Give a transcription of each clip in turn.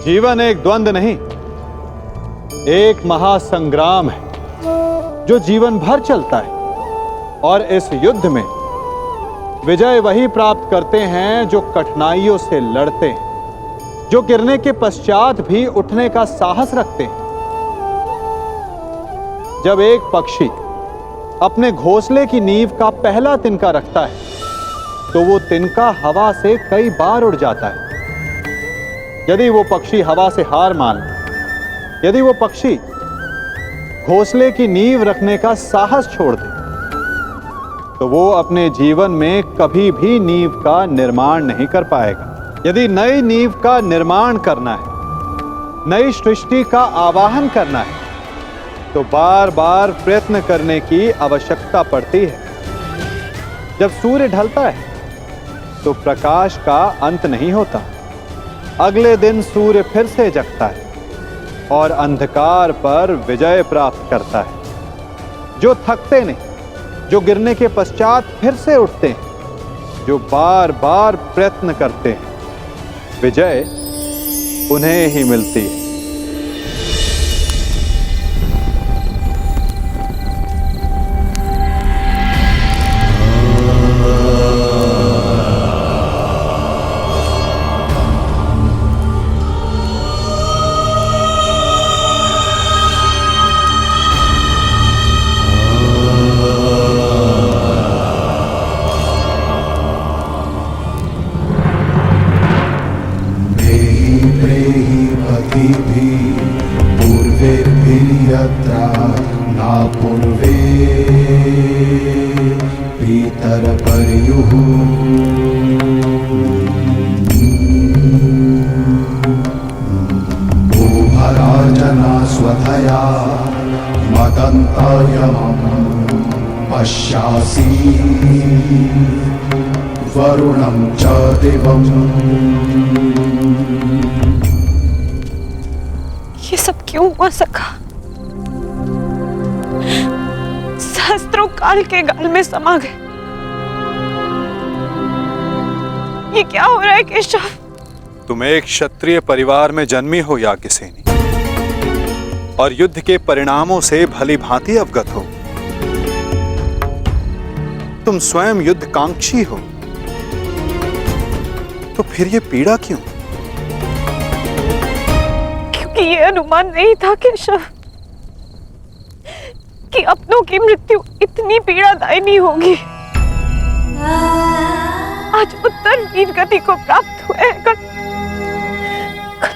जीवन एक द्वंद नहीं, एक महासंग्राम है जो जीवन भर चलता है। और इस युद्ध में विजय वही प्राप्त करते हैं जो कठिनाइयों से लड़ते हैं, जो गिरने के पश्चात भी उठने का साहस रखते हैं। जब एक पक्षी अपने घोंसले की नींव का पहला तिनका रखता है तो वो तिनका हवा से कई बार उड़ जाता है। यदि वो पक्षी हवा से हार मान ले, यदि वो पक्षी घोंसले की नींव रखने का साहस छोड़ दे, तो वो अपने जीवन में कभी भी नींव का निर्माण नहीं कर पाएगा। यदि नई नींव का निर्माण करना है, नई सृष्टि का आवाहन करना है, तो बार बार प्रयत्न करने की आवश्यकता पड़ती है। जब सूर्य ढलता है तो प्रकाश का अंत नहीं होता। अगले दिन सूर्य फिर से जगता है और अंधकार पर विजय प्राप्त करता है। जो थकते नहीं, जो गिरने के पश्चात फिर से उठते हैं, जो बार बार प्रयत्न करते हैं, विजय उन्हें ही मिलती है। पश्यासि वरुणं च दिवम्। ये सब क्यों हुआ सखा? सहस्त्रों काल के गाल में समा गए। ये क्या हो रहा है केशव? तुम एक क्षत्रिय परिवार में जन्मी हो याज्ञसेनी, और युद्ध के परिणामों से भली भांति अवगत हो। तुम स्वयं युद्ध कांक्षी हो, तो फिर ये पीड़ा क्यों? क्योंकि ये अनुमान नहीं था केशव कि अपनों की मृत्यु इतनी पीड़ादायी होगी। आज उत्तर वीर गति को प्राप्त हुए, कल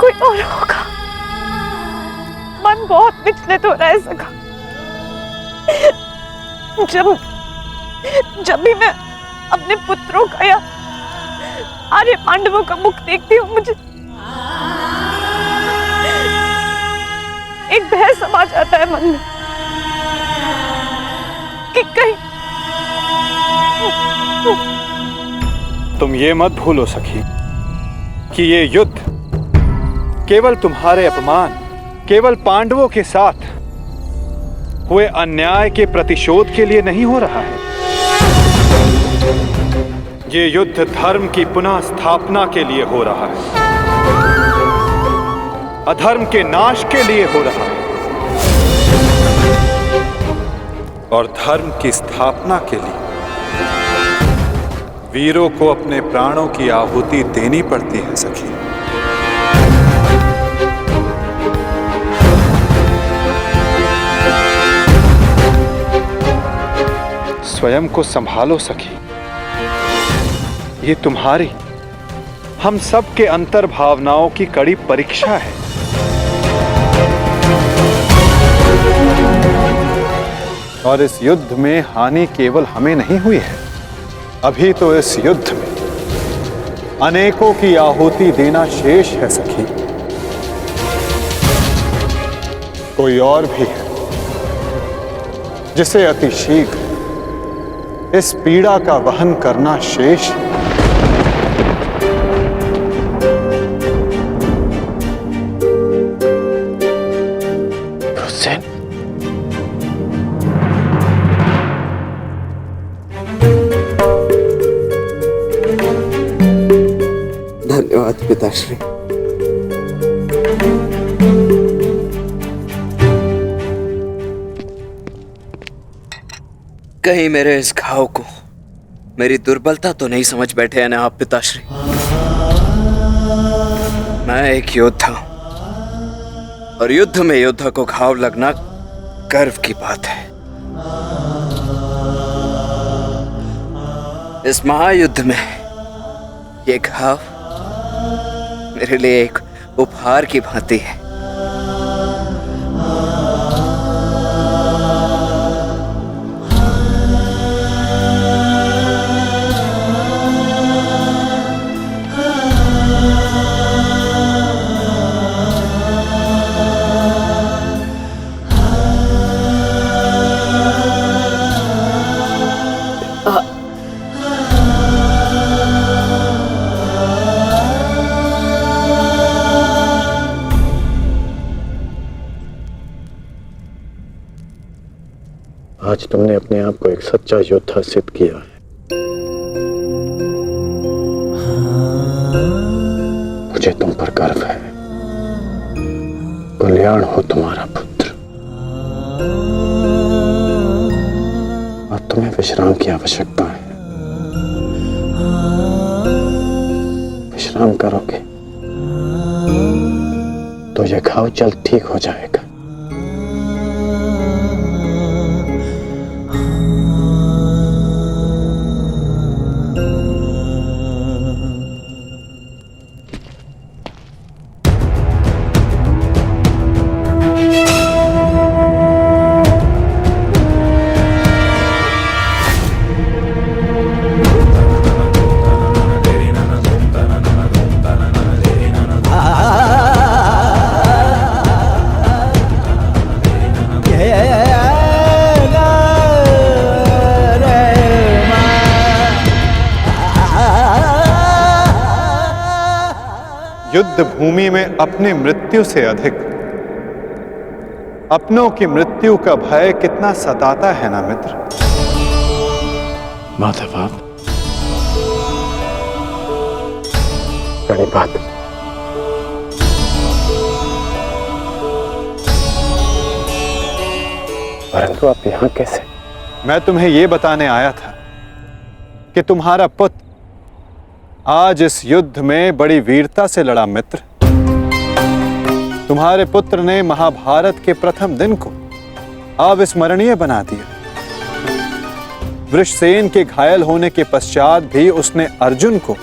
कोई और होगा। मन बहुत विचलित हो रहा है सखा। जब भी मैं अपने पुत्रों का या आर्य पांडवों का मुख देखती हूँ, मुझे एक भय समा जाता है मन में कि कहीं। तुम ये मत भूलो सखी कि ये युद्ध केवल तुम्हारे अपमान, केवल पांडवों के साथ हुए अन्याय के प्रतिशोध के लिए नहीं हो रहा है। ये युद्ध धर्म की पुनः स्थापना के लिए हो रहा है, अधर्म के नाश के लिए हो रहा है। और धर्म की स्थापना के लिए वीरों को अपने प्राणों की आहुति देनी पड़ती है सखी। स्वयं को संभालो सखी। ये तुम्हारी, हम सब के अंतर भावनाओं की कड़ी परीक्षा है। और इस युद्ध में हानि केवल हमें नहीं हुई है, अभी तो इस युद्ध में अनेकों की आहुति देना शेष है सखी। कोई और भी है जिसे अति शीघ्र इस पीड़ा का वहन करना शेष है। धन्यवाद पिताश्री। कहीं मेरे इस घाव को मेरी दुर्बलता तो नहीं समझ बैठे हैं ना आप पिताश्री? मैं एक योद्धा हूं और युद्ध में योद्धा को घाव लगना गर्व की बात है। इस महायुद्ध में ये घाव मेरे लिए एक उपहार की भांति है। आज तुमने अपने आप को एक सच्चा योद्धा सिद्ध किया है। मुझे तुम पर गर्व है। कल्याण हो तुम्हारा पुत्र। अब तुम्हें विश्राम की आवश्यकता है। विश्राम करोगे तो यह घाव जल्द ठीक हो जाएगा। युद्ध भूमि में अपनी मृत्यु से अधिक अपनों की मृत्यु का भय कितना सताता है ना मित्र। माधव आप बड़ी बात। परंतु आप यहां कैसे? मैं तुम्हें यह बताने आया था कि तुम्हारा पुत्र आज इस युद्ध में बड़ी वीरता से लड़ा मित्र। तुम्हारे पुत्र ने महाभारत के प्रथम दिन को अविस्मरणीय बना दिया। वृषसेन के घायल होने के पश्चात भी उसने अर्जुन को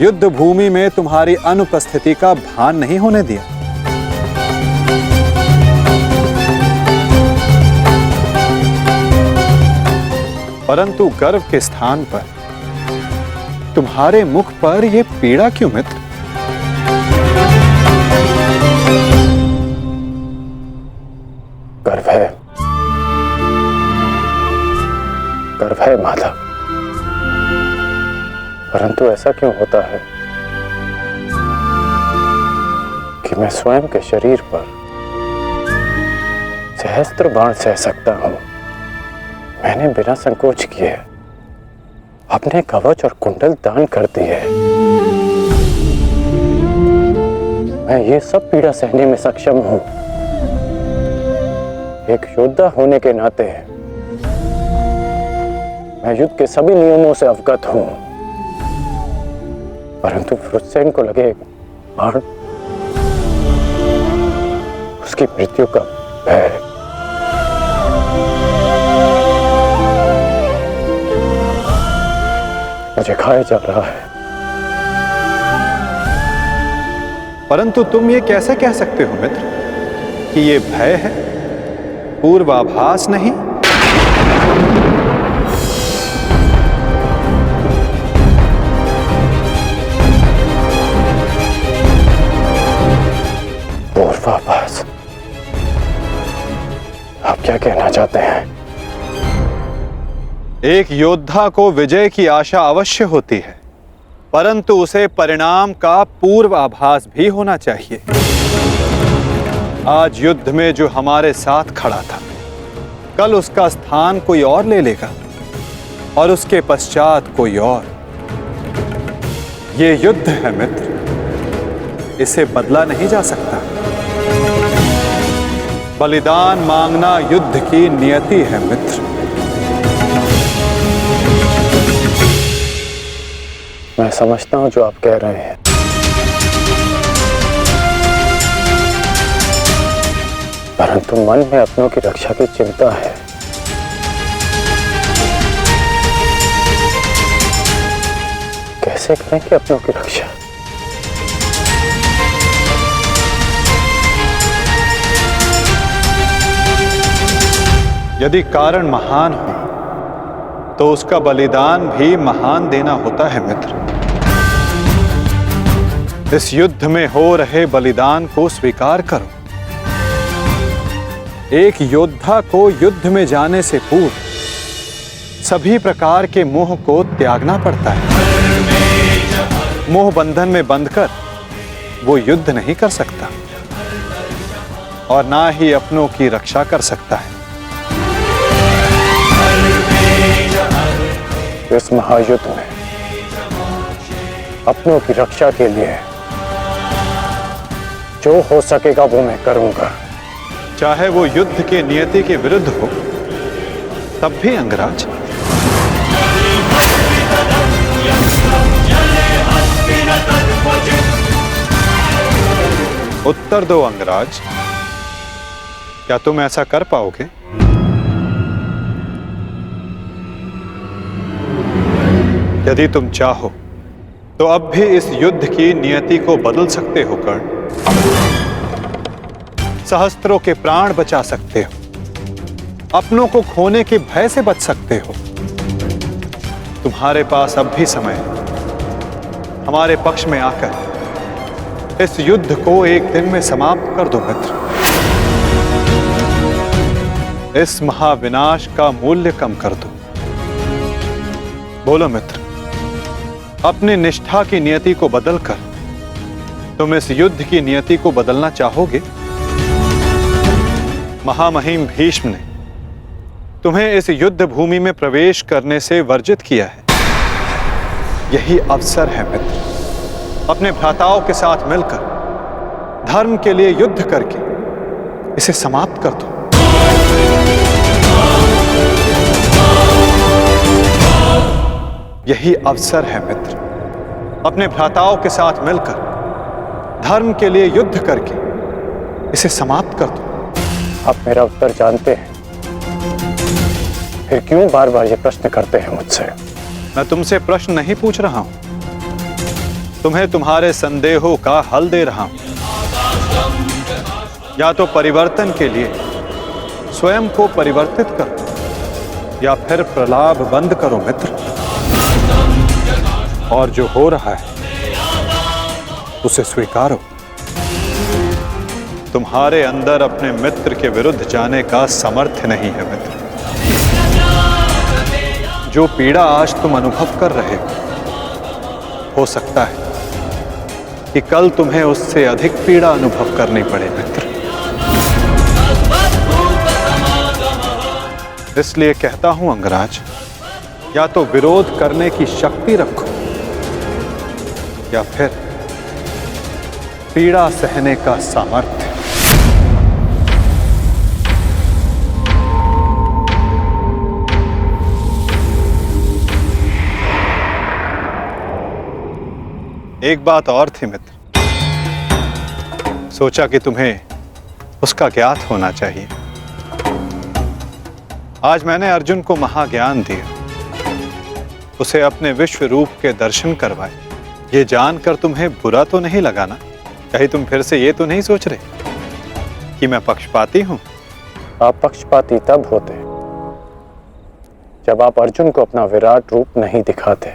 युद्ध भूमि में तुम्हारी अनुपस्थिति का भान नहीं होने दिया। परंतु गर्व के स्थान पर तुम्हारे मुख पर यह पीड़ा क्यों मित्र? गर्व है, गर्व है माधव। परंतु ऐसा क्यों होता है कि मैं स्वयं के शरीर पर सहस्त्र बाण सह सकता हूं। मैंने बिना संकोच किए अपने कवच और कुंडल दान कर दिए। मैं ये सब पीड़ा सहने में सक्षम हूं। एक योद्धा होने के नाते मैं युद्ध के सभी नियमों से अवगत हूं। परंतु वृषसेन को लगे बाण, उसकी मृत्यु का भय। मुझे खाया जा रहा है। परंतु तुम ये कैसे कह सकते हो मित्र कि ये भय है, पूर्वाभास नहीं? पूर्वाभास? आप क्या कहना चाहते हैं? एक योद्धा को विजय की आशा अवश्य होती है, परंतु उसे परिणाम का पूर्वाभास भी होना चाहिए। आज युद्ध में जो हमारे साथ खड़ा था, कल उसका स्थान कोई और ले लेगा और उसके पश्चात कोई और। ये युद्ध है मित्र, इसे बदला नहीं जा सकता। बलिदान मांगना युद्ध की नियति है मित्र। मैं समझता हूं जो आप कह रहे हैं, परंतु मन में अपनों की रक्षा की चिंता है। कैसे करेंगे अपनों की रक्षा? यदि कारण महान हो तो उसका बलिदान भी महान देना होता है मित्र। इस युद्ध में हो रहे बलिदान को स्वीकार करो। एक योद्धा को युद्ध में जाने से पूर्व सभी प्रकार के मोह को त्यागना पड़ता है। मोह बंधन में बंधकर वो युद्ध नहीं कर सकता और ना ही अपनों की रक्षा कर सकता है। इस महायुद्ध में अपनों की रक्षा के लिए जो हो सकेगा वो मैं करूंगा, चाहे वो युद्ध के नियति के विरुद्ध हो तब भी अंगराज। उत्तर दो अंगराज, क्या तुम ऐसा कर पाओगे? यदि तुम चाहो तो अब भी इस युद्ध की नियति को बदल सकते हो कर्ण। सहस्त्रों के प्राण बचा सकते हो, अपनों को खोने के भय से बच सकते हो। तुम्हारे पास अब भी समय है। हमारे पक्ष में आकर इस युद्ध को एक दिन में समाप्त कर दो मित्र। इस महाविनाश का मूल्य कम कर दो। बोलो मित्र, अपनी निष्ठा की नियति को बदलकर तुम इस युद्ध की नियति को बदलना चाहोगे? महामहिम भीष्म ने तुम्हें इस युद्ध भूमि में प्रवेश करने से वर्जित किया है। यही अवसर है मित्र, अपने भ्राताओं के साथ मिलकर धर्म के लिए युद्ध करके इसे समाप्त कर दो। यही अवसर है मित्र, अपने भ्राताओं के साथ मिलकर धर्म के लिए युद्ध करके इसे समाप्त कर दो। आप मेरा उत्तर जानते हैं, फिर क्यों बार बार ये प्रश्न करते हैं मुझसे? मैं तुमसे प्रश्न नहीं पूछ रहा हूं, तुम्हें तुम्हारे संदेहों का हल दे रहा हूं। या तो परिवर्तन के लिए स्वयं को परिवर्तित करो या फिर प्रलाप बंद करो मित्र। और जो हो रहा है उसे स्वीकारो। तुम्हारे अंदर अपने मित्र के विरुद्ध जाने का सामर्थ्य नहीं है मित्र। जो पीड़ा आज तुम अनुभव कर रहे हो सकता है कि कल तुम्हें उससे अधिक पीड़ा अनुभव करनी पड़े मित्र। इसलिए कहता हूं अंगराज, या तो विरोध करने की शक्ति रखो या फिर पीड़ा सहने का सामर्थ्य। एक बात और थी मित्र, सोचा कि तुम्हें उसका ज्ञात होना चाहिए। आज मैंने अर्जुन को महाज्ञान दिया, उसे अपने विश्व रूप के दर्शन करवाए। ये जानकर तुम्हें बुरा तो नहीं लगा ना? कहीं तुम फिर से ये तो नहीं सोच रहे कि मैं पक्षपाती हूं? आप पक्षपाती तब होते जब आप अर्जुन को अपना विराट रूप नहीं दिखाते।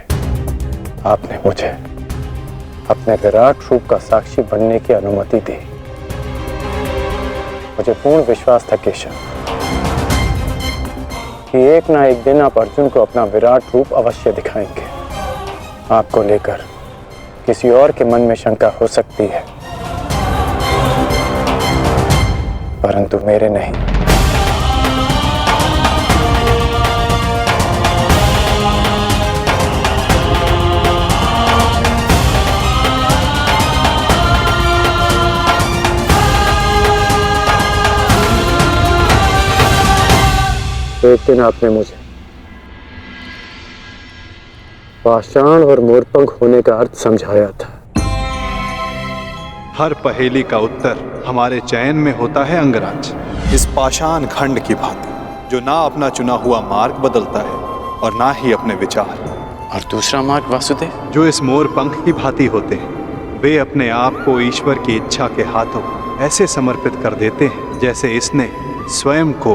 आपने मुझे अपने विराट रूप का साक्षी बनने की अनुमति दी। मुझे पूर्ण विश्वास था केशव कि एक ना एक दिन आप अर्जुन को अपना विराट रूप अवश्य दिखाएंगे। आपको लेकर किसी और के मन में शंका हो सकती है, परंतु मेरे नहीं। एक दिन आपने मुझे पाषाण और मोरपंख होने का अर्थ समझाया था। हर पहेली का उत्तर हमारे चयन में होता है अंगराज, इस पाषाण खंड की भांति, जो ना अपना चुना हुआ मार्ग बदलता है और ना ही अपने विचार। और दूसरा मार्ग वासुदेव? जो इस मोर पंख की भांति होते हैं, वे अपने आप को ईश्वर की इच्छा के हाथों ऐसे समर्पित कर देते हैं जैसे इसने स्वयं को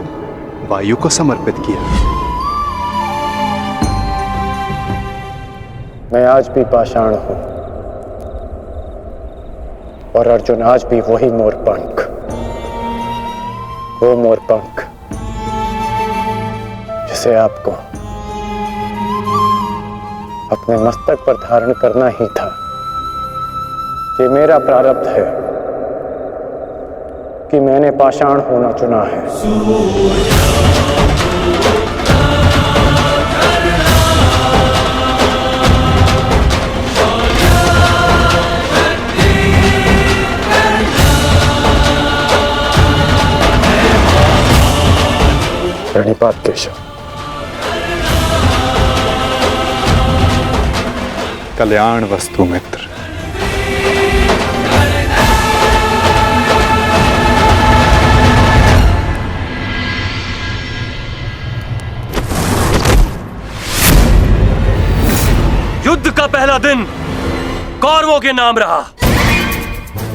वायु को समर्पित किया। मैं आज भी पाषाण हूं और अर्जुन आज भी वही मोरपंख, वो मोरपंख जिसे आपको अपने मस्तक पर धारण करना ही था। ये मेरा प्रारब्ध है कि मैंने पाषाण होना चुना है। प्रणिपात केशव। कल्याण वस्तु मित्र। युद्ध का पहला दिन कौरवों के नाम रहा।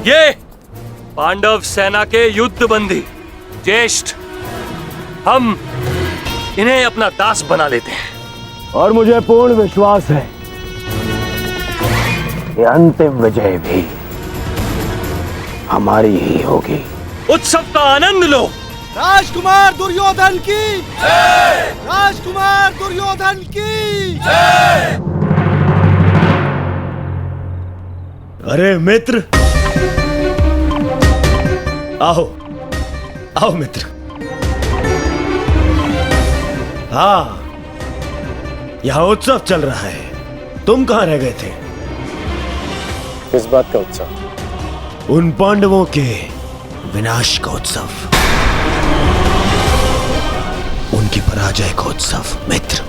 ये पांडव सेना के युद्ध बंदी ज्येष्ठ, हम इन्हें अपना दास बना लेते हैं। और मुझे पूर्ण विश्वास है कि अंतिम विजय भी हमारी ही होगी। उत्सव का आनंद लो। राजकुमार दुर्योधन की जय! राजकुमार दुर्योधन की जय! अरे मित्र, आओ आओ मित्र। हाँ, यहाँ उत्सव चल रहा है। तुम कहाँ रह गए थे? किस बात का उत्सव? उन पांडवों के विनाश का उत्सव, उनकी पराजय का उत्सव मित्र।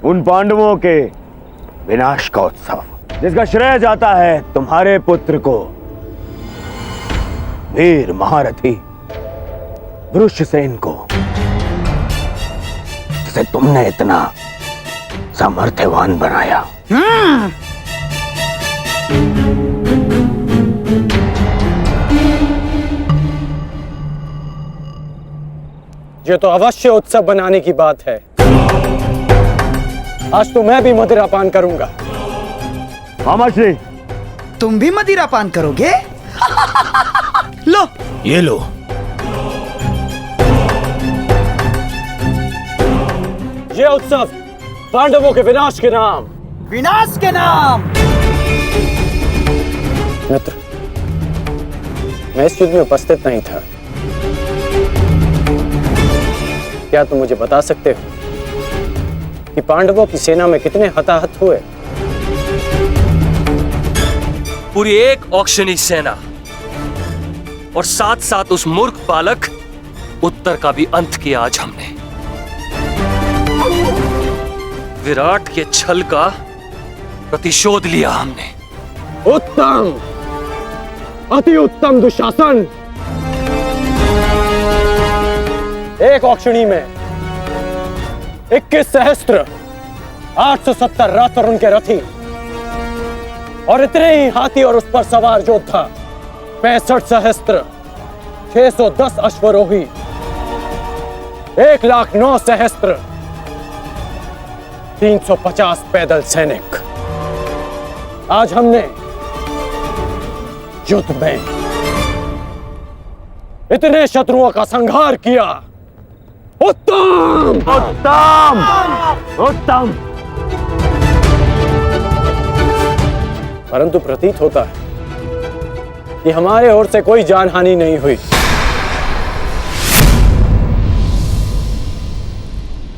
उन पांडवों के विनाश का उत्सव जिसका श्रेय जाता है तुम्हारे पुत्र को, वीर महारथी वृषसेन को, जिसे तुमने इतना सामर्थ्यवान बनाया। ये तो अवश्य उत्सव बनाने की बात है। आज तो मैं भी मदिरा पान करूंगा। मामाश्री, तुम भी मदिरा पान करोगे? लो, ये लो। ये उत्सव पांडवों के विनाश के नाम। विनाश के नाम। मित्र, मैं इस युद्ध में उपस्थित नहीं था। क्या तुम मुझे बता सकते हो कि पांडवों की सेना में कितने हताहत हुए? पूरी एक औक्षणी सेना और साथ साथ उस मूर्ख बालक उत्तर का भी अंत किया आज हमने। विराट के छल का प्रतिशोध लिया हमने। उत्तम, अति उत्तम दुशासन। एक औक्षणी में 21 सहस्त्र 870 रथ और उनके रथी, और इतने ही हाथी और उस पर सवार योद्धा 65 सहस्त्र 610 अश्वरोही, 1,09,000 सहस्त्र 350 पैदल सैनिक। आज हमने युद्ध में इतने शत्रुओं का संहार किया। उत्तम उत्तम उत्तम। परंतु प्रतीत होता है कि हमारे ओर से कोई जानहानि नहीं हुई।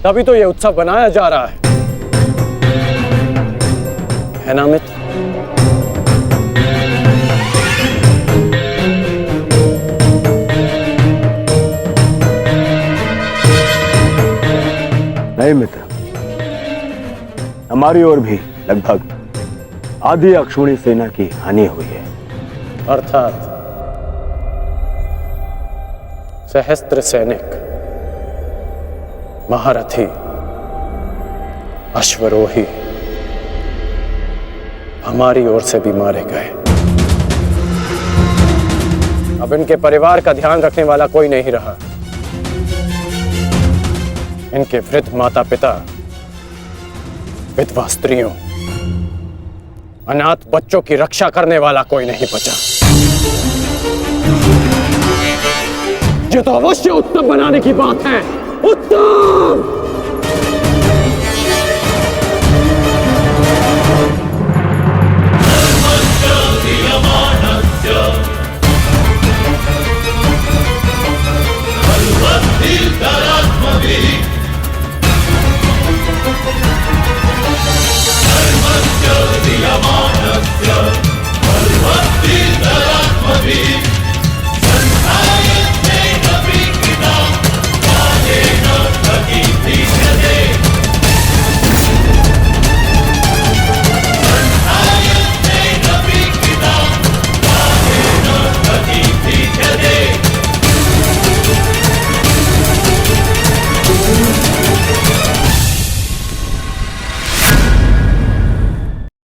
तभी तो यह उत्सव बनाया जा रहा है ना मित्र? नहीं मित्र, हमारी ओर भी लगभग आधी अक्षुणी सेना की हानि हुई है। अर्थात सहस्त्र सैनिक, महारथी, अश्वरोही हमारी ओर से भी मारे गए। अब इनके परिवार का ध्यान रखने वाला कोई नहीं रहा। इनके वृद्ध माता पिता, विधवा स्त्रियों, अनाथ बच्चों की रक्षा करने वाला कोई नहीं बचा। ये तो अवश्य उत्तम बनाने की बात है। उत्तम!